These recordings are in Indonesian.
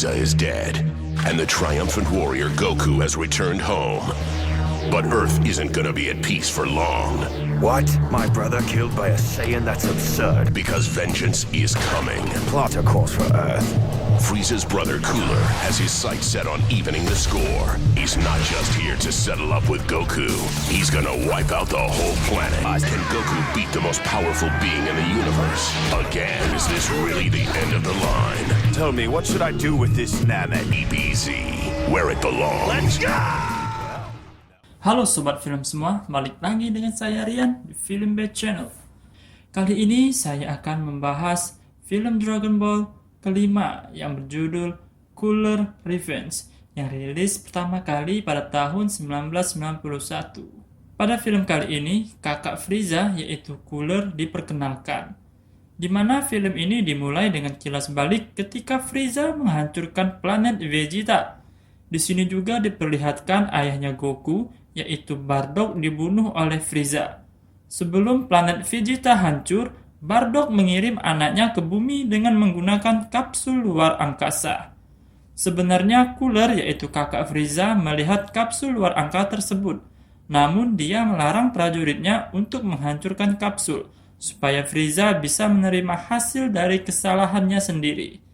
Frieza is dead, and the triumphant warrior Goku has returned home. But Earth isn't gonna be at peace for long. What? My brother killed by a Saiyan? That's absurd. Because vengeance is coming. Plot a course for Earth. Frieza's brother Cooler has his sights set on evening the score. He's not just here to settle up with Goku. He's gonna wipe out the whole planet. Can Goku beat the most powerful being in the universe? Again, is this really the end of the line? Tell me, what should I do with this Namek? EBZ, where it belongs. Let's go! Halo Sobat Film semua, balik lagi dengan saya Rian di Film Bed Channel. Kali ini saya akan membahas film Dragon Ball kelima yang berjudul Cooler Revenge yang rilis pertama kali pada tahun 1991. Pada film kali ini, kakak Frieza yaitu Cooler diperkenalkan, di mana film ini dimulai dengan kilas balik ketika Frieza menghancurkan planet Vegeta. Di sini juga diperlihatkan ayahnya Goku, yaitu Bardock, dibunuh oleh Frieza. Sebelum planet Vegeta hancur, Bardock mengirim anaknya ke bumi dengan menggunakan kapsul luar angkasa. Sebenarnya Cooler, yaitu kakak Frieza, melihat kapsul luar angkasa tersebut. Namun dia melarang prajuritnya untuk menghancurkan kapsul, supaya Frieza bisa menerima hasil dari kesalahannya sendiri.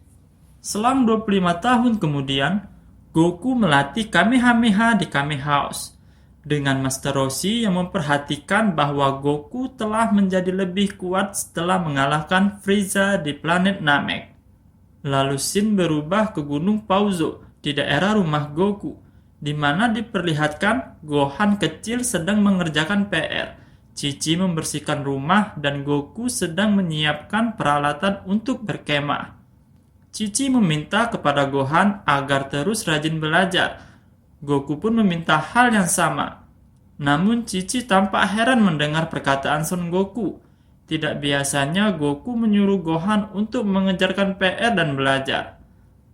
Selang 25 tahun kemudian, Goku melatih Kamehameha di Kame House dengan Master Roshi yang memperhatikan bahwa Goku telah menjadi lebih kuat setelah mengalahkan Frieza di planet Namek. Lalu scene berubah ke Gunung Pauzo di daerah rumah Goku, di mana diperlihatkan Gohan kecil sedang mengerjakan PR, Chi-Chi membersihkan rumah, dan Goku sedang menyiapkan peralatan untuk berkemah. Chi-Chi meminta kepada Gohan agar terus rajin belajar. Goku pun meminta hal yang sama. Namun Chi-Chi tampak heran mendengar perkataan Son Goku. Tidak biasanya Goku menyuruh Gohan untuk mengejarkan PR dan belajar.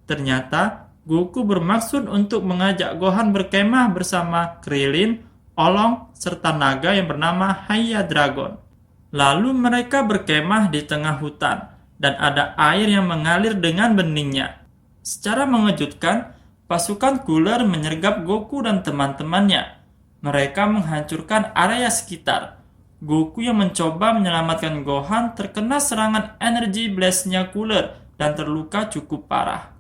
Ternyata Goku bermaksud untuk mengajak Gohan berkemah bersama Krillin, Olong, serta naga yang bernama Haya Dragon. Lalu mereka berkemah di tengah hutan, dan ada air yang mengalir dengan beningnya. Secara mengejutkan, pasukan Cooler menyergap Goku dan teman-temannya. Mereka menghancurkan area sekitar. Goku yang mencoba menyelamatkan Gohan terkena serangan energi blast-nya Cooler dan terluka cukup parah.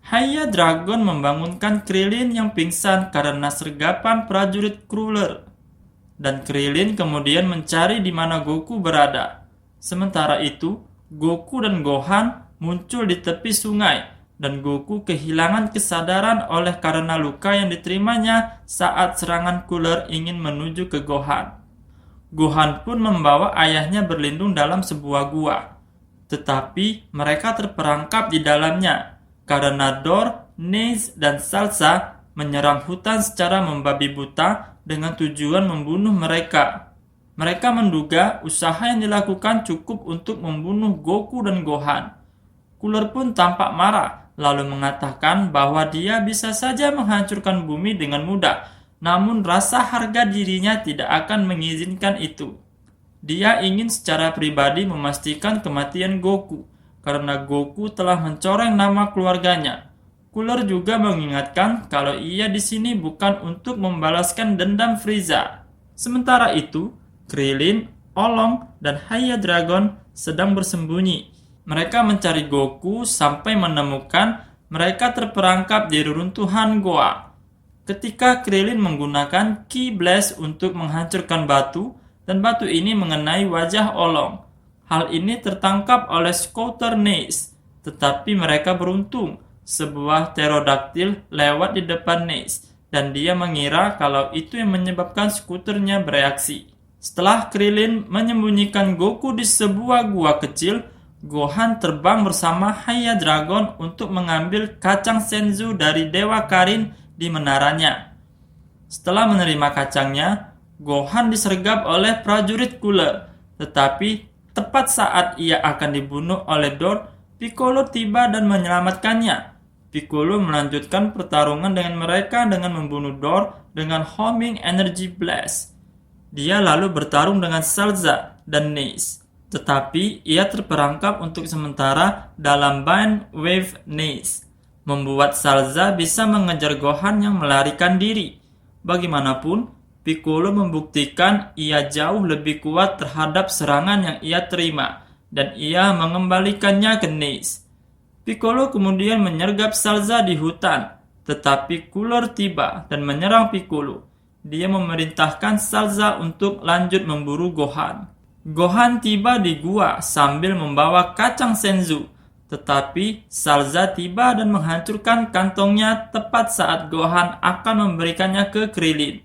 Haya Dragon membangunkan Krillin yang pingsan karena sergapan prajurit Cooler. Dan Krillin kemudian mencari di mana Goku berada. Sementara itu, Goku dan Gohan muncul di tepi sungai, dan Goku kehilangan kesadaran oleh karena luka yang diterimanya saat serangan Cooler ingin menuju ke Gohan. Gohan pun membawa ayahnya berlindung dalam sebuah gua, tetapi mereka terperangkap di dalamnya karena Dor, Nez, dan Salsa menyerang hutan secara membabi buta dengan tujuan membunuh mereka. Mereka menduga usaha yang dilakukan cukup untuk membunuh Goku dan Gohan. Cooler pun tampak marah, lalu mengatakan bahwa dia bisa saja menghancurkan bumi dengan mudah, namun rasa harga dirinya tidak akan mengizinkan itu. Dia ingin secara pribadi memastikan kematian Goku, karena Goku telah mencoreng nama keluarganya. Cooler juga mengingatkan kalau ia di sini bukan untuk membalaskan dendam Frieza. Sementara itu, Krillin, Olong, dan Haya Dragon sedang bersembunyi. Mereka mencari Goku sampai menemukan mereka terperangkap di reruntuhan goa. Ketika Krillin menggunakan Ki Blast untuk menghancurkan batu, dan batu ini mengenai wajah Olong. Hal ini tertangkap oleh Scouter Nez, tetapi mereka beruntung. Sebuah pterodaktil lewat di depan Nez, dan dia mengira kalau itu yang menyebabkan skuternya bereaksi. Setelah Krillin menyembunyikan Goku di sebuah gua kecil, Gohan terbang bersama Haya Dragon untuk mengambil kacang Senzu dari Dewa Karin di menaranya. Setelah menerima kacangnya, Gohan disergap oleh prajurit Cooler, tetapi tepat saat ia akan dibunuh oleh Dor, Piccolo tiba dan menyelamatkannya. Piccolo melanjutkan pertarungan dengan mereka dengan membunuh Dor dengan Homing Energy Blast. Dia lalu bertarung dengan Salza dan Nez, tetapi ia terperangkap untuk sementara dalam Bind Wave Nez. membuat Salza bisa mengejar Gohan yang melarikan diri. Bagaimanapun, Piccolo membuktikan ia jauh lebih kuat terhadap serangan yang ia terima, dan ia mengembalikannya ke Nest. Piccolo kemudian menyergap Salza di hutan, tetapi Cooler tiba dan menyerang Piccolo. Dia memerintahkan Salza untuk lanjut memburu Gohan. Gohan tiba di gua sambil membawa kacang Senzu, tetapi Salza tiba dan menghancurkan kantongnya tepat saat Gohan akan memberikannya ke Krillin.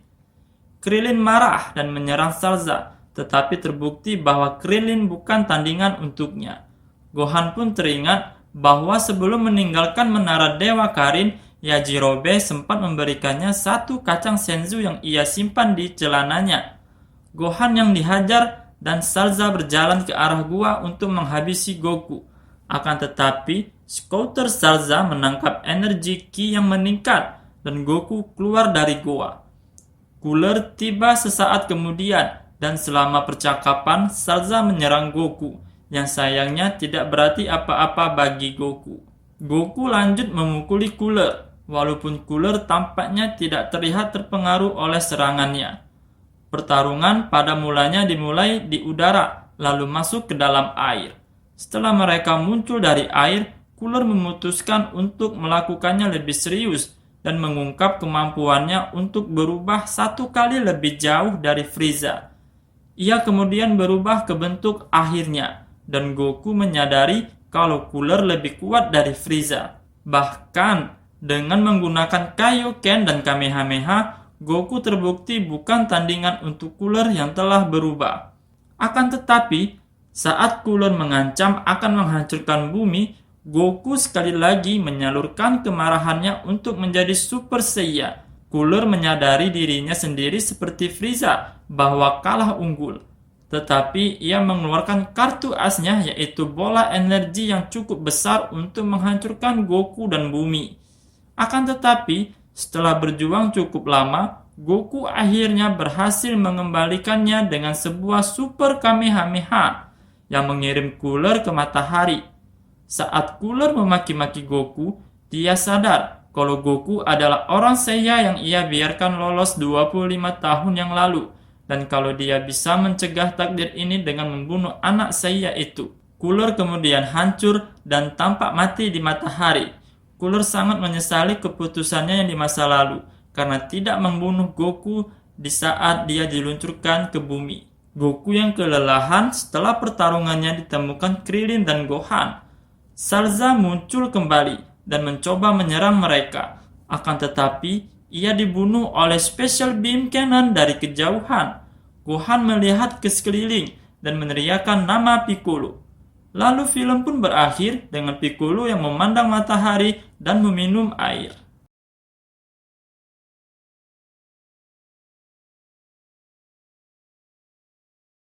Krillin marah dan menyerang Salza, tetapi terbukti bahwa Krillin bukan tandingan untuknya. Gohan pun teringat bahwa sebelum meninggalkan menara Dewa Karin, Yajirobe sempat memberikannya satu kacang Senzu yang ia simpan di celananya. Gohan yang dihajar dan Salza berjalan ke arah gua untuk menghabisi Goku. Akan tetapi, Scouter Salza menangkap energi Ki yang meningkat dan Goku keluar dari gua. Cooler tiba sesaat kemudian dan selama percakapan Salza menyerang Goku, yang sayangnya tidak berarti apa-apa bagi Goku. Goku lanjut memukuli Cooler, walaupun Cooler tampaknya tidak terlihat terpengaruh oleh serangannya. Pertarungan pada mulanya dimulai di udara, lalu masuk ke dalam air. Setelah mereka muncul dari air, Cooler memutuskan untuk melakukannya lebih serius dan mengungkap kemampuannya untuk berubah 1 kali lebih jauh dari Frieza. Ia kemudian berubah ke bentuk akhirnya, dan Goku menyadari kalau Cooler lebih kuat dari Frieza. Bahkan, dengan menggunakan Kaioken dan Kamehameha, Goku terbukti bukan tandingan untuk Cooler yang telah berubah. Akan tetapi, saat Cooler mengancam akan menghancurkan bumi, Goku sekali lagi menyalurkan kemarahannya untuk menjadi Super Saiyan. Cooler menyadari dirinya sendiri seperti Frieza bahwa kalah unggul. Tetapi ia mengeluarkan kartu asnya, yaitu bola energi yang cukup besar untuk menghancurkan Goku dan bumi. Akan tetapi, setelah berjuang cukup lama, Goku akhirnya berhasil mengembalikannya dengan sebuah Super Kamehameha yang mengirim Cooler ke matahari. Saat Cooler memaki-maki Goku, dia sadar kalau Goku adalah orang Saiya yang ia biarkan lolos 25 tahun yang lalu, dan kalau dia bisa mencegah takdir ini dengan membunuh anak Saiya itu. Cooler kemudian hancur dan tampak mati di matahari. Cooler sangat menyesali keputusannya yang di masa lalu karena tidak membunuh Goku di saat dia diluncurkan ke bumi. Goku yang kelelahan setelah pertarungannya ditemukan Krillin dan Gohan. Salza muncul kembali dan mencoba menyerang mereka. Akan tetapi, ia dibunuh oleh Special Beam Cannon dari kejauhan. Gohan melihat ke sekeliling dan meneriakkan nama Piccolo. Lalu film pun berakhir dengan Piccolo yang memandang matahari dan meminum air.